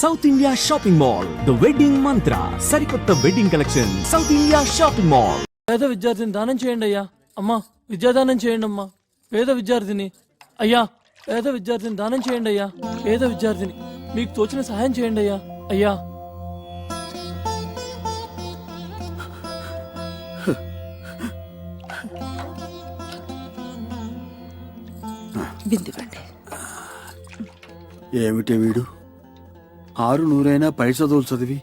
South India shopping mall, the wedding మంత్ర, సరికొత్త wedding collection. South India shopping mall. పేద విద్యార్థిని దానం చేయండి అయ్యా. అమ్మా విద్యాదానం చేయండి అమ్మా. పేద విద్యార్థిని అయ్యా, పేద విద్యార్థిని దానం చేయండి అయ్యా. పేద విద్యార్థిని మీకు తోచిన సహాయం చేయండి అయ్యా. అయ్యా ఏమిటే వీడు 600 పై చదువులు చదివి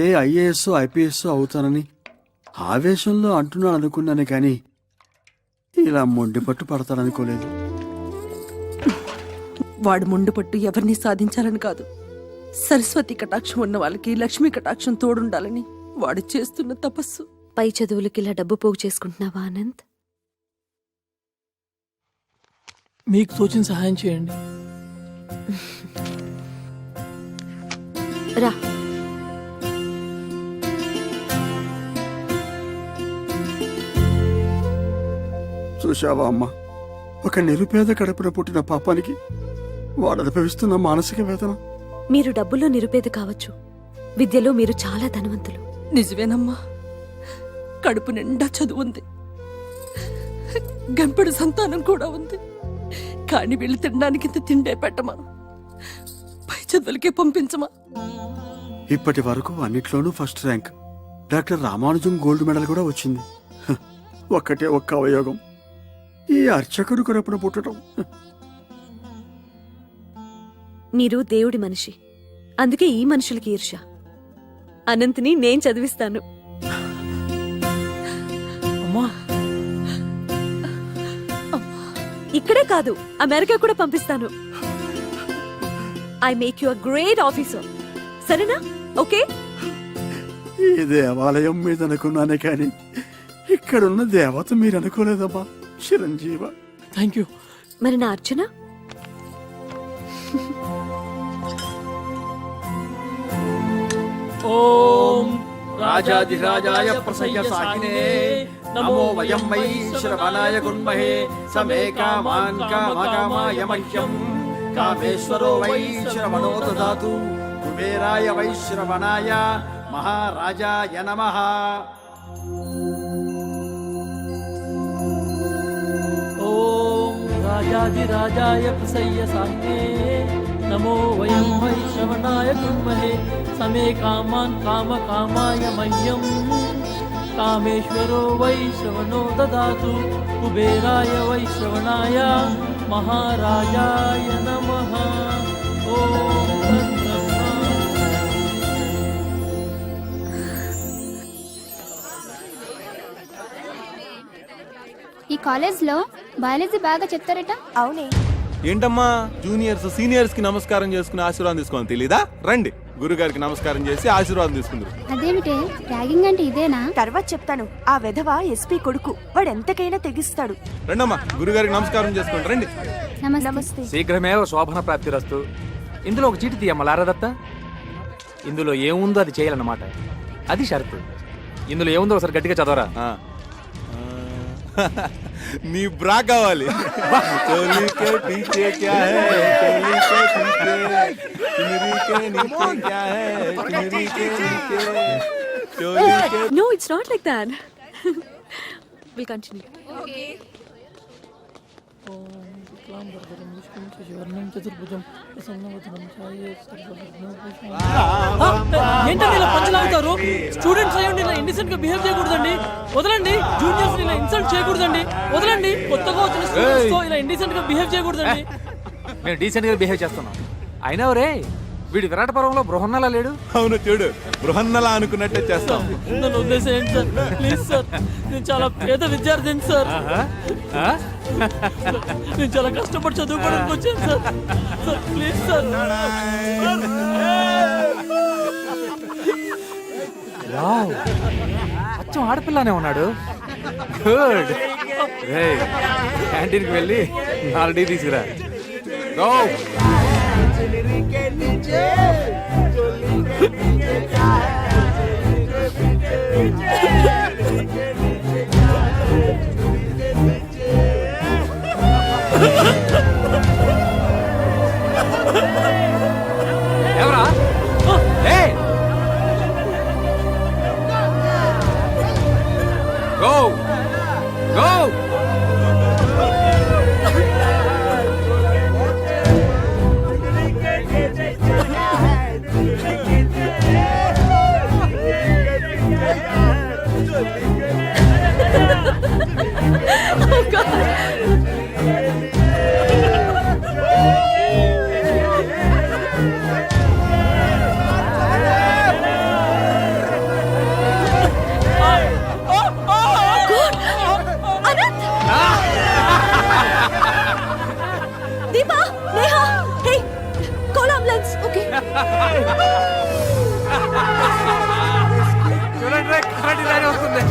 ఏ ఐఏఎస్ ఐపీఎస్ అవుతానని ఆవేశంలో అంటున్నాడు అనుకున్నాను, కానీ ఇలా మొండి పట్టు పడతాడనుకోలేదు. వాడు మొండి పట్టు ఎవరిని సాధించాలని కాదు, సరస్వతి కటాక్షం ఉన్న వాళ్ళకి లక్ష్మీ కటాక్షం తోడుండాలని వాడు చేస్తున్న తపస్సు. పై చదువులకి ఇలా డబ్బు పోగు చేసుకుంటున్నావా ఆనంద్? మీకు తోచిన సహాయం చేయండి. రా. చూశావా అమ్మా, ఒక నిరుపేద కడుపున పుట్టిన పాపానికి వాడు అనుభవిస్తున్న మానసిక వేదన. మీరు డబ్బులో నిరుపేద కావచ్చు, విద్యలో మీరు చాలా ధనవంతులు. నిజమేనమ్మా, కడుపు నిండా చదువుంది, గంపెడు సంతానం కూడా ఉంది. కాని వీళ్ళు తినడానికి ఇంత తిండే పెట్టమా, పై చదువులకే పంపించమా. ఇప్పటి వరకు అన్నిట్లోనూ first rank. Doctor Ramanujam gold medal కూడా వచ్చింది. ఒక్కటే ఒక్క అవయోగం, ఈ అర్చకుడు కడుపున పుట్టడం. మీరు దేవుడి మనిషి, అందుకే ఈ మనుషులకి ఈర్ష్య. అనంత్ని నేను చదివిస్తాను. అమ్మా ఇక్కడే కాదు, అమెరికా కూడా పంపిస్తాను. I make you a great officer. సరేనా? ఓకే. ఈ దేవాలయం మీద అనుకున్నానే కానీ ఇక్కడున్న దేవత మీరు అనుకోలేదమ్మా. చిరంజీవ. Thank you. మరి నా అర్చన? ఓం రాజాధిరాజాయ ప్రసయ్య సాకినే నమో వయం వై శ్రవణాయ గుణమహే సమే కామాన్ కామకామాయ మహ్యం కామేశ్వరో వై శ్రవణో దదాతు కుబేరాయ వై శ్రవణాయ మహారాజాయ నమః. ఓం రాజాధిరాజాయ ప్రసయ్య సాకినే నమో వయం వై శ్రవణాయ గుణమహే సమే కామాన్ కామకామాయ మహ్యం కామేశ్వరో వై శ్రవణో దదాతు కుబేరాయ వై శ్రవణాయ మహారాజాయ నమః. ఓం తత్సత్. ఈ కాలేజ్లో బయాలజీ బాగా చెప్తారట. అవునే. ఏంటమ్మా, జూనియర్స్ సీనియర్స్ కి నమస్కారం చేసుకుని ఆశీర్వాదం తీసుకోని తెలీదా? రండి, గురుగారికి నమస్కారం చేసి ఆశీర్వాదం తీసుకుందరు. అదేమిటే ర్యాగింగ్ అంటే ఇదేనా? తర్వాత చెప్తాను. ఆ వెధవ ఎస్పీ కొడుకు, వాడు ఎంతకైనా తెగిస్తాడు. రండమ్మా, గురుగారికి నమస్కారం చేసుకోండి. రండి. నమస్తే. శీఘ్రమేవ శోభన ప్రాప్తిరస్తు. ఇందులో ఒక చీటి తీయమ్మ లారదత్త. ఇందులో ఏముందో అది చేయాలన్నమాట, అది షరతు. ఇందులో ఏముందో ఒకసారి గట్టిగా చదవరా. నీ బ్రా కావాలి. చోలీ కే పీछे क्या है, चोली के पीछे चुनरी के नीचे क्या है, चुनरी के नीचे चोली के. No, it's not like that. We'll continue. ఏంటండి ఇలా పంచలాగుతారు? స్టూడెంట్స్ అయ్యండి ఇలా ఇండిసెంట్ గా బిహేవ్ చేయకూడదండి. వదలండి. జూనియర్స్ ఇలా ఇన్సల్ట్ చేయకూడదండి. వదలండి. కొత్తగా వచ్చిన స్టూడెంట్స్ తో ఇలా ఇండిసెంట్ గా బిహేవ్ చేయకూడదండి. మేము డీసెంట్ గా బిహేవ్ చేస్తున్నాం. అయినా రే, వీడి విరాట పర్వంలో బృహన్నలా లేడు. అవును చూడు, బృహన్నలా అనుకున్నట్టే చేస్తాం. నన్ను వదిలేసేయండి సార్, ప్లీజ్ సార్. నేను చాలా పేద విద్యార్థిని సార్. నేను చాలా కష్టపడి చదువుకోవడానికి వచ్చాను sir. Sir please sir. Wow, అచ్చం ఆడపిల్లనే ఉన్నాడు. గుడ్. క్యాంటీన్కి వెళ్ళి 4 టీ తీసుకురా. గో. ఎవరా దీపా నేహా హే కాల్ అంబులెన్స్ ఓకే చూడండి కరెంట్ ఇలానే వస్తుంది.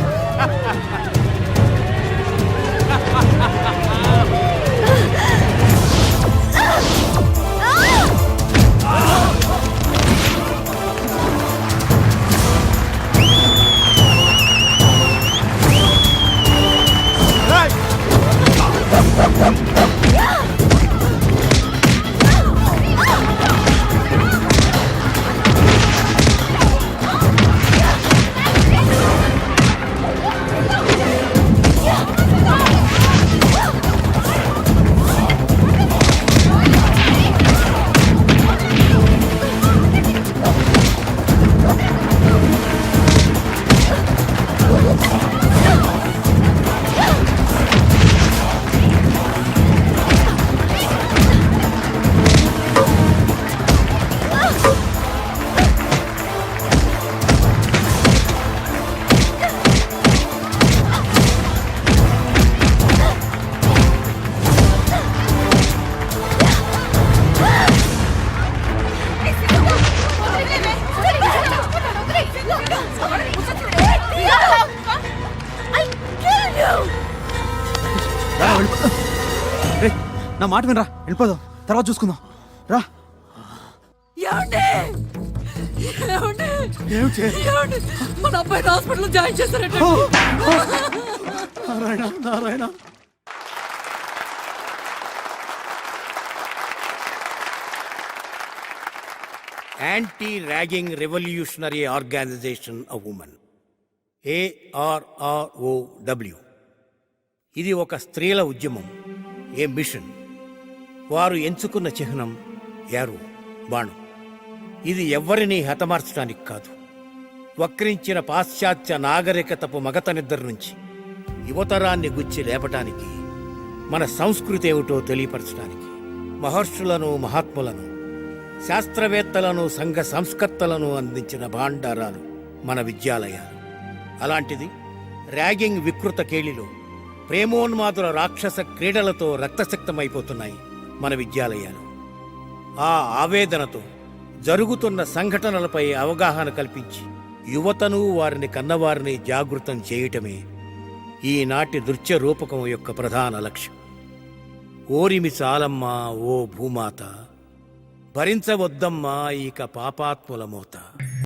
నా మాట వినరా, వెళ్ళిపోదాం, తర్వాత చూసుకుందాం రా. మన అబ్బాయి హాస్పిటల్ జాయిన్ చేస్తారట. Narayana Narayana. Anti ragging revolutionary organisation of women, ARROW. ఇది ఒక స్త్రీల ఉద్యమం, ఏ మిషన్. వారు ఎంచుకున్న చిహ్నం యారో, బాణం. ఇది ఎవ్వరినీ హతమార్చడానికి కాదు, వక్రించిన పాశ్చాత్య నాగరికతపు మగత నిద్ర నుంచి యువతరాన్ని గుచ్చి లేపటానికి, మన సంస్కృతి ఏమిటో తెలియపరచడానికి. మహర్షులను, మహాత్ములను, శాస్త్రవేత్తలను, సంఘ సంస్కర్తలను అందించిన భాండారాలు మన విద్యాలయాలు. అలాంటిది ర్యాగింగ్ వికృత కేళిలో ప్రేమోన్మాదుల రాక్షస క్రీడలతో రక్తసిక్తమైపోతున్నాయి మన విద్యాలయాలు. ఆ ఆవేదనతో జరుగుతున్న సంఘటనలపై అవగాహన కల్పించి యువతను, వారిని కన్నవారిని జాగృతం చేయటమే ఈనాటి నృత్య రూపకం యొక్క ప్రధాన లక్ష్యం. ఓరిమి చాలమ్మా ఓ భూమాత, భరించవద్దమ్మా ఇక పాపాత్ముల మోత.